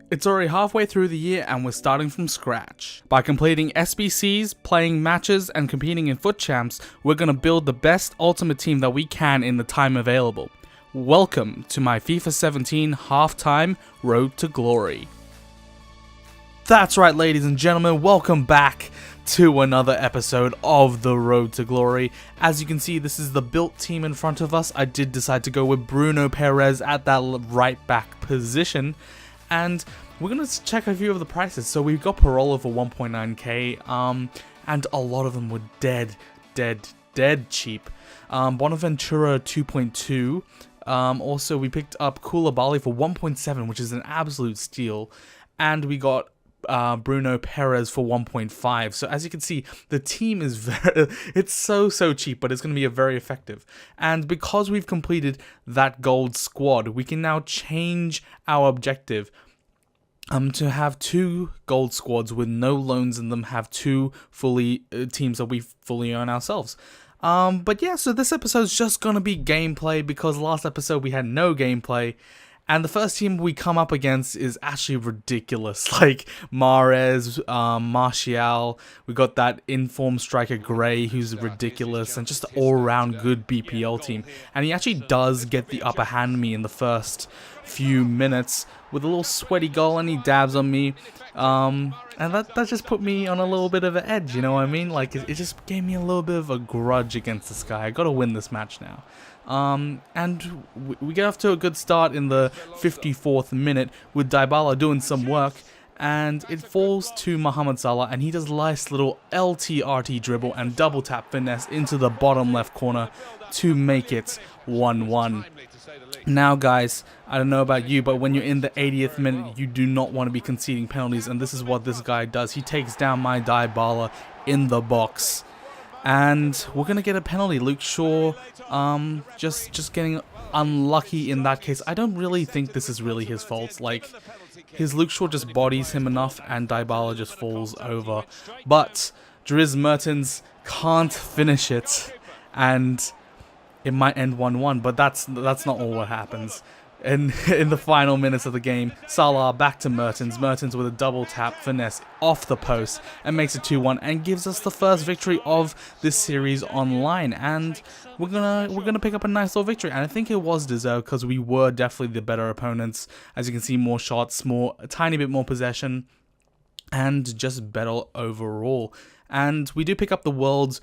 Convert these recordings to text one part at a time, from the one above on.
It's already halfway through the year and we're starting from scratch. By completing SBCs, playing matches, and competing in FUT Champs, we're going to build the best ultimate team that we can in the time available. Welcome to my FIFA 17 halftime Road to Glory. That's right, ladies and gentlemen, welcome back to another episode of the Road to Glory. As you can see, this is the built team in front of us. I did decide to go with Bruno Perez at that right back position. And we're going to check a few of the prices. So we've got Parola for 1.9k, and a lot of them were dead cheap. Bonaventura 2.2. Also, we picked up Koulibaly for 1.7, which is an absolute steal. And we got Bruno Perez for 1.5. So as you can see, the team is it's so cheap, but it's going to be very effective. And because we've completed that gold squad, we can now change our objective to have two gold squads with no loans in them, have two teams that we fully own ourselves. But yeah, so this episode is just going to be gameplay because last episode we had no gameplay. And the first team we come up against is actually ridiculous. Like Mahrez, Martial, we got that informed striker Gray, who's ridiculous, and just an all-round good BPL team. And he actually does get the upper hand on me in the first few minutes with a little sweaty goal, and he dabs on me. And that just put me on a little bit of an edge, you know what I mean? Like, it just gave me a little bit of a grudge against this guy. I gotta win this match now. And we get off to a good start in the 54th minute with Dybala doing some work, and it falls to Mohamed Salah, and he does a nice little LTRT dribble and double tap finesse into the bottom left corner to make it 1-1. Now guys, I don't know about you, but when you're in the 80th minute, you do not want to be conceding penalties, and this is what this guy does. He takes down my Dybala in the box. And we're going to get a penalty. Luke Shaw just getting unlucky in that case. I don't really think this is really his fault. Like, Luke Shaw just bodies him enough and Dybala just falls over. But Dries Mertens can't finish it, and it might end 1-1, but that's not all what happens. In the final minutes of the game, Salah back to Mertens. Mertens with a double tap finesse off the post and makes it 2-1 and gives us the first victory of this series online. And we're gonna pick up a nice little victory, and I think it was deserved because we were definitely the better opponents. As you can see, more shots, a tiny bit more possession, and just better overall. And we do pick up the world's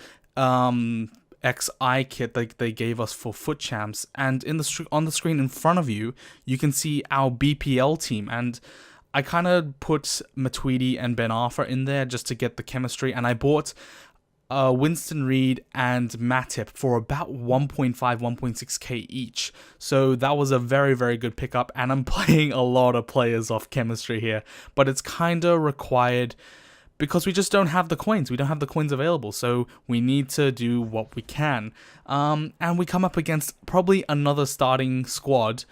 XI kit that they gave us for FUT Champs, and on the screen in front of you, you can see our BPL team, and I kind of put Matuidi and Ben Arfa in there just to get the chemistry, and I bought Winston Reid and Matip for about 1.5, 1.6k each, so that was a very good pickup, and I'm playing a lot of players off chemistry here, but it's kind of required because we just don't have the coins. We don't have the coins available, so we need to do what we can. And we come up against probably another starting squad,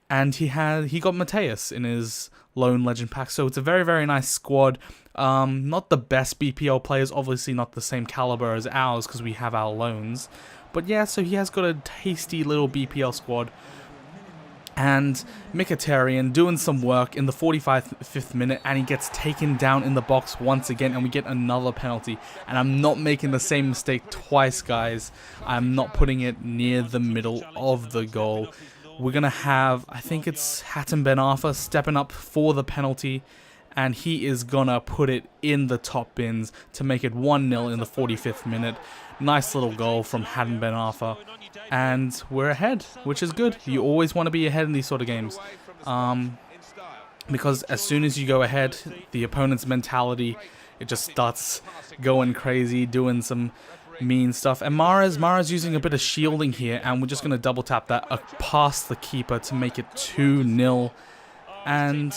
and he got Mateus in his lone legend pack, so it's a very nice squad. Not the best BPL players, obviously not the same caliber as ours because we have our loans. But yeah, so he has got a tasty little BPL squad. And Mkhitaryan doing some work in the 45th minute, and he gets taken down in the box once again, and we get another penalty. And I'm not making the same mistake twice, guys. I'm not putting it near the middle of the goal. We're going to have, I think it's Hatem Ben Arfa stepping up for the penalty, and he is going to put it in the top bins to make it 1-0 in the 45th minute. Nice little goal from Hatem Ben Arfa. And we're ahead, which is good. You always want to be ahead in these sort of games. Because as soon as you go ahead, the opponent's mentality, it just starts going crazy, doing some mean stuff. And Mahrez using a bit of shielding here, and we're just going to double tap that past the keeper to make it 2-0. And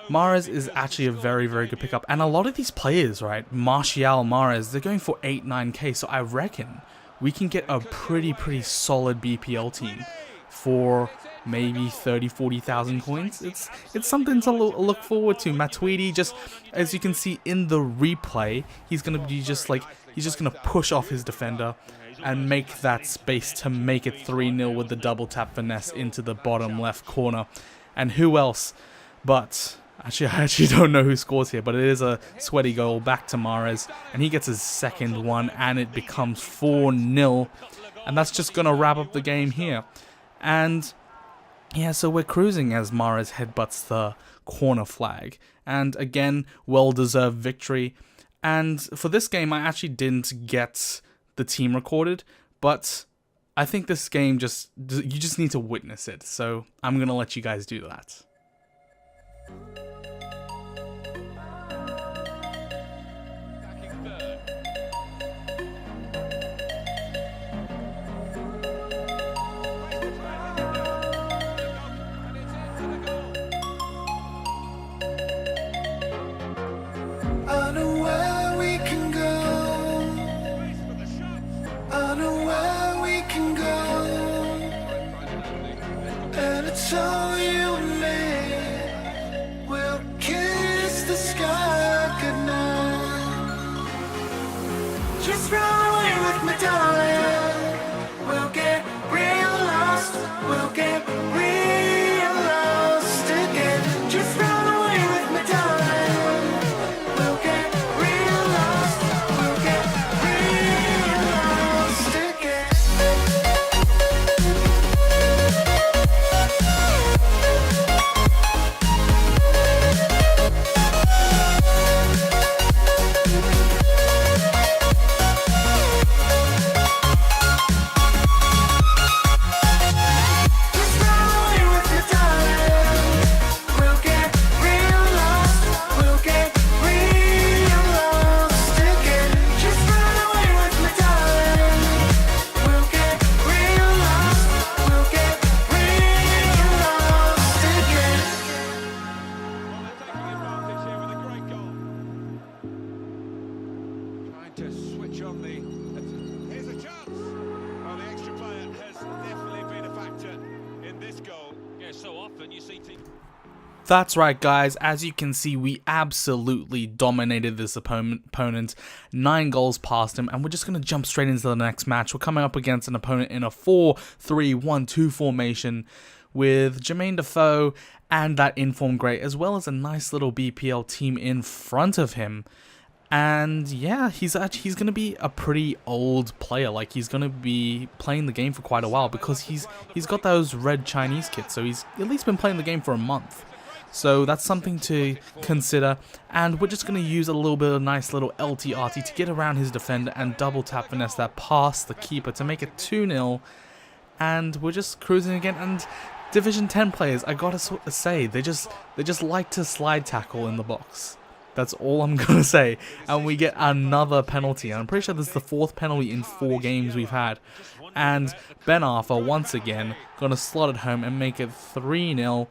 Mahrez is actually a very good pickup. And a lot of these players, right, Martial, Mahrez, they're going for 8-9k, so I reckon we can get a pretty solid BPL team for maybe 30,000-40,000 coins. It's something to look forward to. Matuidi, just as you can see in the replay, he's gonna be he's just gonna push off his defender and make that space to make it 3-0 with the double tap finesse into the bottom left corner. And who else but Actually, I actually don't know who scores here, but it is a sweaty goal back to Mahrez, and he gets his second one, and it becomes 4-0, and that's just going to wrap up the game here. And yeah, so we're cruising as Mahrez headbutts the corner flag, and again, well-deserved victory. And for this game, I actually didn't get the team recorded, but I think this game you just need to witness it, so I'm going to let you guys do that. So you and me will kiss the sky goodnight. Just run away with me, darling. We'll get real lost. We'll get real lost again. Just run away with me, darling. We'll get real lost. We'll get real lost again. To switch on the... Here's a chance! Well, the extra player has definitely been a factor in this goal. Yeah, so often you see teams... That's right, guys. As you can see, we absolutely dominated this opponent. 9 goals past him, and we're just going to jump straight into the next match. We're coming up against an opponent in a 4-3-1-2 formation with Jermaine Defoe and that informed great, as well as a nice little BPL team in front of him. And yeah, he's going to be a pretty old player. Like, he's going to be playing the game for quite a while because he's got those red Chinese kits. So he's at least been playing the game for a month. So that's something to consider. And we're just going to use a little bit of nice little LTRT to get around his defender and double tap finesse that past the keeper to make it 2-0. And we're just cruising again. And Division 10 players, I gotta say, they just like to slide tackle in the box. That's all I'm going to say. And we get another penalty. I'm pretty sure this is the 4th penalty in 4 games we've had. And Ben Arthur, once again, going to slot it home and make it 3-0.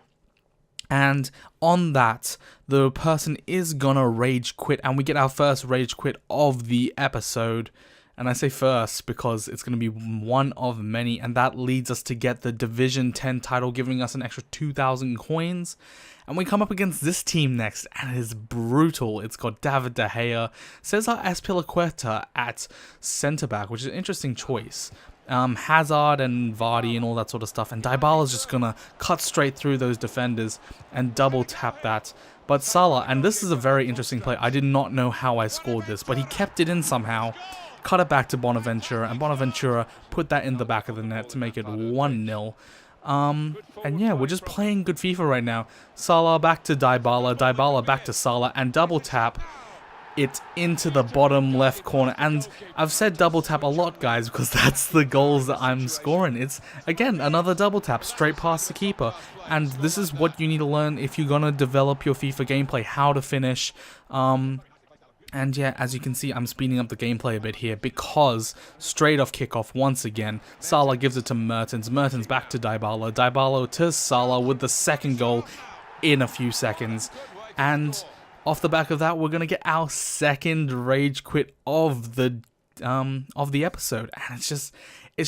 And on that, the person is going to rage quit. And we get our first rage quit of the episode. And I say first because it's going to be one of many. And that leads us to get the Division 10 title, giving us an extra 2,000 coins. And we come up against this team next, and it is brutal. It's got David De Gea, Cesar Azpilicueta at centre-back, which is an interesting choice. Hazard and Vardy and all that sort of stuff. And Dybala's just going to cut straight through those defenders and double tap that. But Salah, and this is a very interesting play. I did not know how I scored this, but he kept it in somehow. Cut it back to Bonaventura, and Bonaventura put that in the back of the net to make it 1-0. And yeah, we're just playing good FIFA right now. Salah back to Dybala, Dybala back to Salah, and double tap it into the bottom left corner. And I've said double tap a lot, guys, because that's the goals that I'm scoring. It's, again, another double tap straight past the keeper. And this is what you need to learn if you're going to develop your FIFA gameplay, how to finish. And yeah, as you can see, I'm speeding up the gameplay a bit here because straight off kickoff, once again, Salah gives it to Mertens. Mertens back to Dybala. Dybala to Salah with the second goal in a few seconds. And off the back of that, we're going to get our second rage quit of the episode. And it's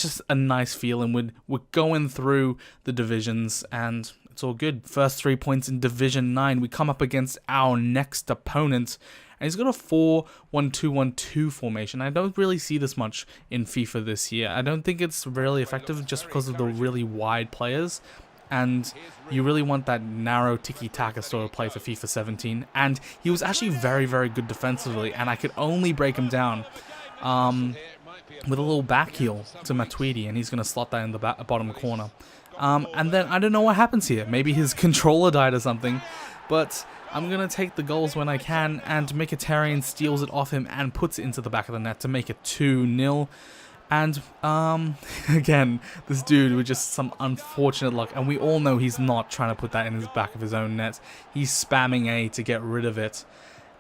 just a nice feeling. We're going through the divisions and it's all good. First 3 points in Division 9. We come up against our next opponent. And he's got a 4-1-2-1-2 formation. I don't really see this much in FIFA this year. I don't think it's really effective just because of the really wide players. and you really want that narrow tiki-taka sort of play for FIFA 17. And he was actually very, very good defensively, and I could only break him down with a little back heel to Matuidi, and he's going to slot that in the bottom corner. And then I don't know what happens here. Maybe his controller died or something, but I'm going to take the goals when I can, and Mkhitaryan steals it off him and puts it into the back of the net to make it 2-0. And, again, this dude with just some unfortunate luck, and we all know he's not trying to put that in his back of his own net. He's spamming A to get rid of it.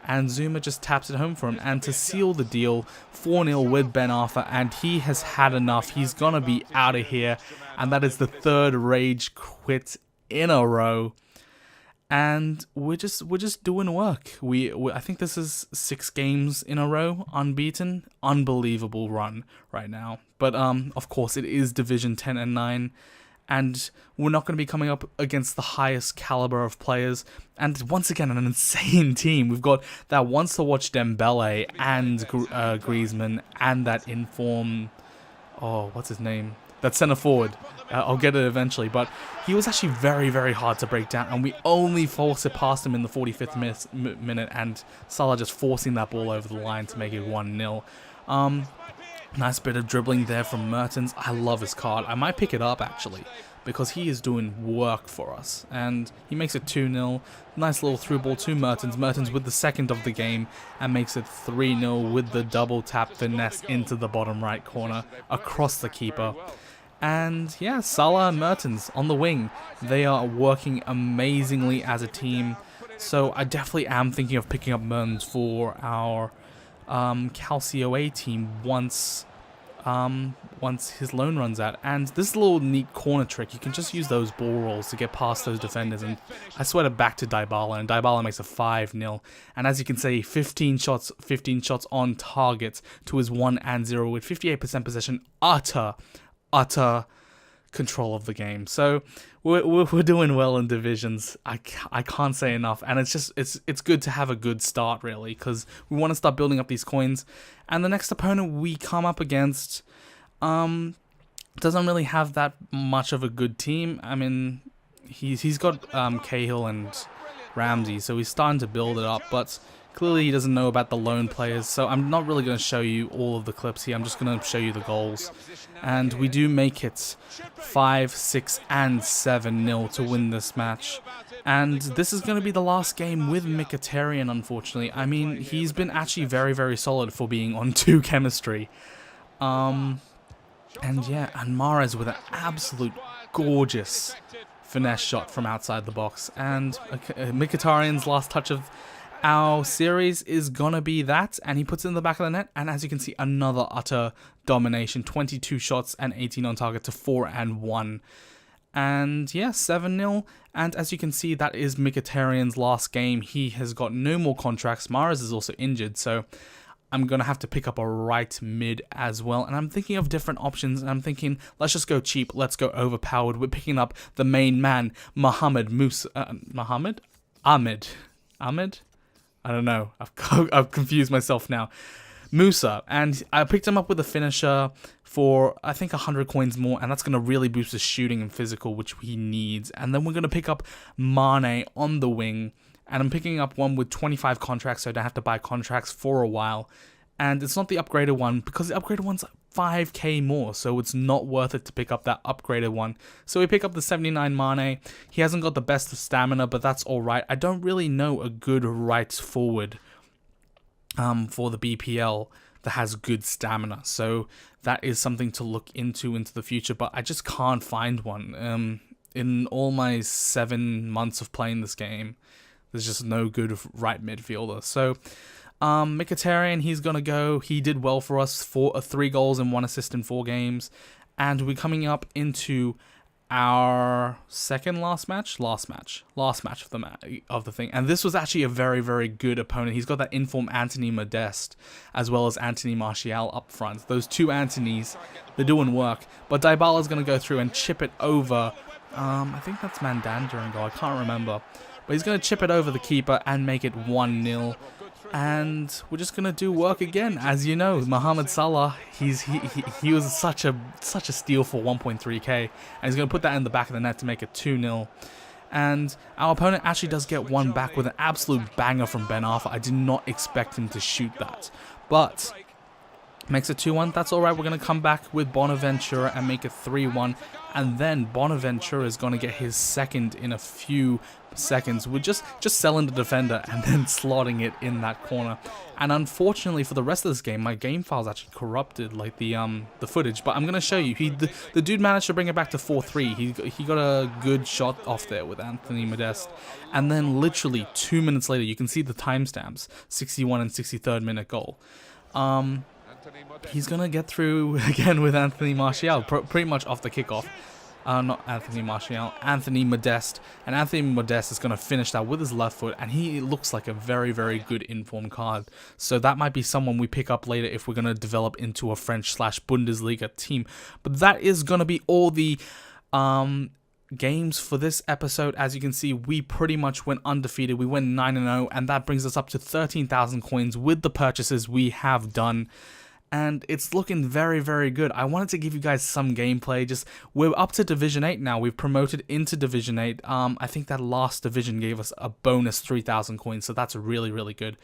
And Zuma just taps it home for him, and to seal the deal, 4-0 with Ben Arfa, and he has had enough. He's gonna be out of here, and that is the third rage quit in a row. And we're just doing work. I think this is 6 games in a row unbeaten. Unbelievable run right now. But of course it is Division 10 and 9. And we're not going to be coming up against the highest caliber of players. And once again, an insane team. We've got that wants to watch Dembele and Griezmann and that inform... Oh, what's his name? That centre forward. I'll get it eventually. But he was actually very, very hard to break down. And we only forced it past him in the 45th minute. And Salah just forcing that ball over the line to make it 1-0. Nice bit of dribbling there from Mertens. I love his card. I might pick it up, actually, because he is doing work for us. And he makes it 2-0. Nice little through ball to Mertens. Mertens with the second of the game and makes it 3-0 with the double tap finesse into the bottom right corner across the keeper. And yeah, Salah and Mertens on the wing. They are working amazingly as a team. So I definitely am thinking of picking up Mertens for our Calcio A team once his loan runs out. And this little neat corner trick, you can just use those ball rolls to get past those defenders, and I sweat it back to Dybala, and Dybala makes a 5-0. And as you can see, 15 shots on target to his 1-0 with 58% possession, utter control of the game. So we're doing well in divisions. I can't say enough, and it's good to have a good start, really, because we want to start building up these coins. And the next opponent we come up against doesn't really have that much of a good team. I mean, he's got Cahill and Ramsey, so he's starting to build it up, but clearly he doesn't know about the loan players, so I'm not really going to show you all of the clips here. I'm just going to show you the goals. And we do make it 5, 6, and 7-0 to win this match. And this is going to be the last game with Mkhitaryan, unfortunately. I mean, he's been actually very, very solid for being on 2 chemistry. And yeah, and Mahrez with an absolute gorgeous finesse shot from outside the box. And Mkhitaryan's last touch of our series is gonna be that, and he puts it in the back of the net, and as you can see, another utter domination. 22 shots and 18 on target to 4 and 1. And yeah, 7-0. And as you can see, that is Mkhitaryan's last game. He has got no more contracts. Mahrez is also injured, so I'm gonna have to pick up a right mid as well. And I'm thinking of different options, and I'm thinking, let's just go cheap, let's go overpowered. We're picking up the main man, Ahmed? I don't know. I've confused myself now. Musa, and I picked him up with a finisher for I think 100 coins more, and that's going to really boost his shooting and physical, which he needs. And then we're going to pick up Mane on the wing, and I'm picking up one with 25 contracts, so I don't have to buy contracts for a while. And it's not the upgraded one, because the upgraded one's 5k more, so it's not worth it to pick up that upgraded one. So we pick up the 79 Mane. He hasn't got the best of stamina, but that's alright. I don't really know a good right forward for the BPL that has good stamina, so that is something to look into the future, but I just can't find one. In all my 7 months of playing this game, there's just no good right midfielder. So Mkhitaryan, he's gonna go. He did well for us, 3 goals and 1 assist in 4 games, and we're coming up into our last match of the thing. And this was actually a very, very good opponent. He's got that informed Anthony Modeste as well as Anthony Martial up front. Those 2 Anthonys, they're doing work. But Dybala's gonna go through and chip it over. I think that's Mandanda in goal. I can't remember. But he's going to chip it over the keeper and make it 1-0. And we're just gonna do work again. As you know, Mohamed Salah, he was such a steal for 1.3k, and he's gonna put that in the back of the net to make it 2-0. And our opponent actually does get one back with an absolute banger from Ben Arfa. I did not expect him to shoot that, but makes it 2-1. That's alright. We're going to come back with Bonaventura and make it 3-1. And then Bonaventura is going to get his second in a few seconds. We're just selling the defender and then slotting it in that corner. And unfortunately for the rest of this game, my game file's actually corrupted, like the footage. But I'm going to show you. The dude managed to bring it back to 4-3. He got a good shot off there with Anthony Modeste. And then literally 2 minutes later, you can see the timestamps, 61 and 63rd minute goal. He's going to get through again with Anthony Martial, pretty much off the kickoff. Not Anthony Martial, Anthony Modeste. And Anthony Modeste is going to finish that with his left foot, and he looks like a very, very good informed card. So that might be someone we pick up later if we're going to develop into a French/Bundesliga team. But that is going to be all the games for this episode. As you can see, we pretty much went undefeated. We went 9-0, and that brings us up to 13,000 coins with the purchases we have done. And it's looking very, very good. I wanted to give you guys some gameplay. We're up to Division 8 now. We've promoted into Division 8. I think that last division gave us a bonus 3,000 coins, so that's really, really good.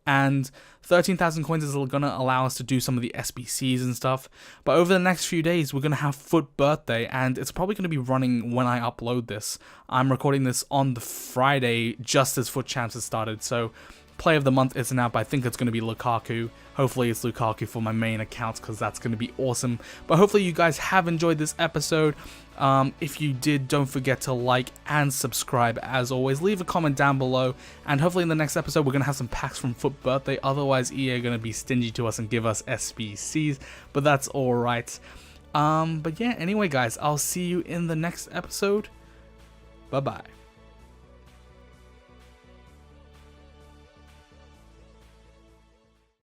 And 13,000 coins is going to allow us to do some of the SBCs and stuff. But over the next few days, we're going to have Foot Birthday, and it's probably going to be running when I upload this. I'm recording this on the Friday, just as Foot Champs has started, so Play of the Month isn't out, but I think it's going to be Lukaku. Hopefully it's Lukaku for my main accounts, because that's going to be awesome. But hopefully you guys have enjoyed this episode. If you did, don't forget to like and subscribe. As always, leave a comment down below, and hopefully in the next episode we're going to have some packs from Foot Birthday. Otherwise EA are going to be stingy to us and give us SBCs, but that's alright. But yeah, anyway guys, I'll see you in the next episode. Bye bye.